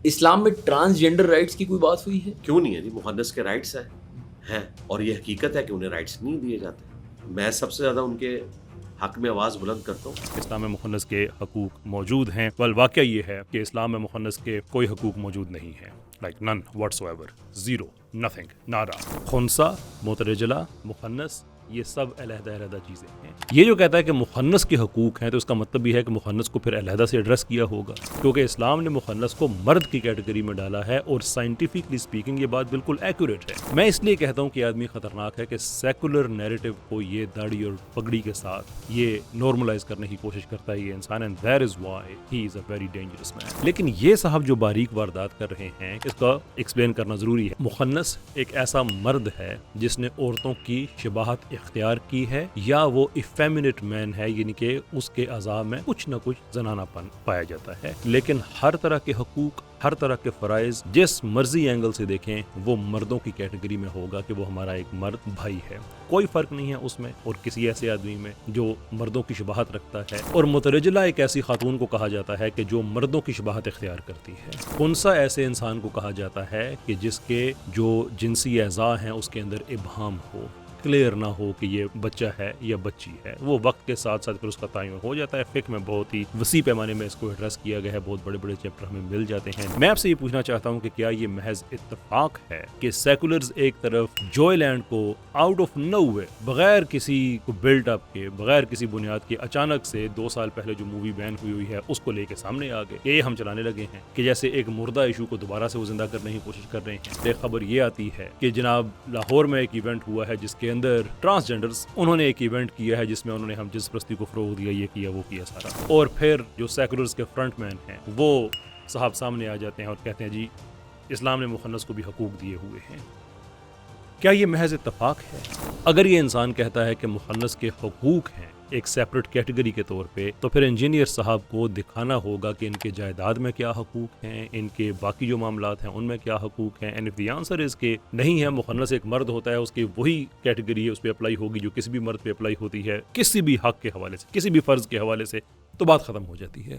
इस्लाम में transgender rights की कोई बात हुई है? क्यों नहीं है जी, मुहन्नस के राइट्स हैं और ये हकीकत है कि उन्हें राइट्स नहीं दिए जाते। मैं सबसे ज़्यादा उनके हक में आवाज़ बुलंद करता हूँ। इस्लाम में मुखन्नस के हकूक मौजूद हैं। वल वाक़या ये है कि इस्लाम में मुखन्नस के कोई हकूक मौजूद नहीं है। Like none whatsoever, zero, nothing, नारा। खुनसा, मुतरजला, मुखन्नस, ये सब अलहदा चीज़ें हैं। ये जो कहता है कि मुखन्नस के हकूक हैं, तो इसका मतलब भी है कि मुखन्नस को फिर अलहदा से एड्रेस किया होगा, क्योंकि इस्लाम ने मुखन्नस को मर्द की कैटेगरी में डाला है और साइंटिफिकली स्पीकिंग ये बात बिल्कुल एक्यूरेट है। मैं इसलिए कहता हूँ कि आदमी खतरनाक है कि सेकुलर नैरेटिव को ये दाढ़ी और पगड़ी के साथ ये नॉर्मलाइज करने की कोशिश करता है ये इंसान, and that is why he is a very dangerous man. लेकिन ये साहब जो बारीक वारदात कर रहे हैं, इसका एक्सप्लेन करना जरूरी है। मुखन्नस एक ऐसा मर्द है जिसने औरतों की शबाहत इख्तियार की है, या वो इफेमिनेट मैन है, यानी कि उसके अज़ा में कुछ न कुछ जनानापन पाया जाता है। लेकिन हर तरह के हकूक, हर तरह के फ़राइज़ जिस मर्जी एंगल से देखें वो मर्दों की कैटेगरी में होगा कि वो हमारा एक मर्द भाई है। कोई फ़र्क नहीं है उसमें और किसी ऐसे आदमी में जो मर्दों की शबाहत रखता है। और मुतरजला एक ऐसी खातून को कहा जाता है कि जो मर्दों की शबाहत इख्तियार करती है। खुनसा ऐसे इंसान को कहा जाता है कि जिसके जो जिनसी एज़ा हैं उसके अंदर इबहाम हो, क्लियर ना हो कि ये बच्चा है या बच्ची है। वो वक्त के साथ साथ फिर उसका तयन हो जाता है। फिक्र में बहुत ही वसी पैमाने में इसको एड्रेस किया गया है, बहुत बड़े बड़े चैप्टर हमें मिल जाते हैं। मैं आपसे ये पूछना चाहता हूँ कि क्या ये महज इत्तेफाक है कि सेकुलर्स एक तरफ जॉयलैंड को आउट ऑफ नोवेयर, बगैर किसी को बिल्डअप के, बगैर किसी बुनियाद के, अचानक से 2 साल पहले जो मूवी बैन हुई है उसको लेके सामने आ गए, ये हम चलाने लगे हैं कि जैसे एक मुर्दा इशू को दोबारा से वो जिंदा करने की कोशिश कर रहे हैं। एक खबर ये आती है कि जनाब लाहौर में एक इवेंट हुआ है जिसके अंदर ट्रांसजेंडर्स, उन्होंने एक इवेंट किया है जिसमें उन्होंने हम जिस प्रस्ती को फरोग दिया, ये किया, वो किया सारा। और फिर जो सेकुलर्स के फ्रंटमैन हैं वो साहब सामने आ जाते हैं और कहते हैं जी इस्लाम ने मुखन्नस को भी हकूक दिए हुए हैं। क्या ये महज इत्तफाक है? अगर ये इंसान कहता है कि मुखन्नस के हकूक हैं एक सेपरेट कैटेगरी के तौर पे, तो फिर इंजीनियर साहब को दिखाना होगा कि इनके जायदाद में क्या हकूक हैं, इनके बाकी जो मामलात हैं उनमें क्या हकूक हैं। And if the answer is के नहीं है, मुखन्नस एक मर्द होता है, उसकी वही कैटेगरी है, उस पर अप्लाई होगी जो किसी भी मर्द पे अप्लाई होती है, किसी भी हक के हवाले से, किसी भी फर्ज के हवाले से, तो बात खत्म हो जाती है।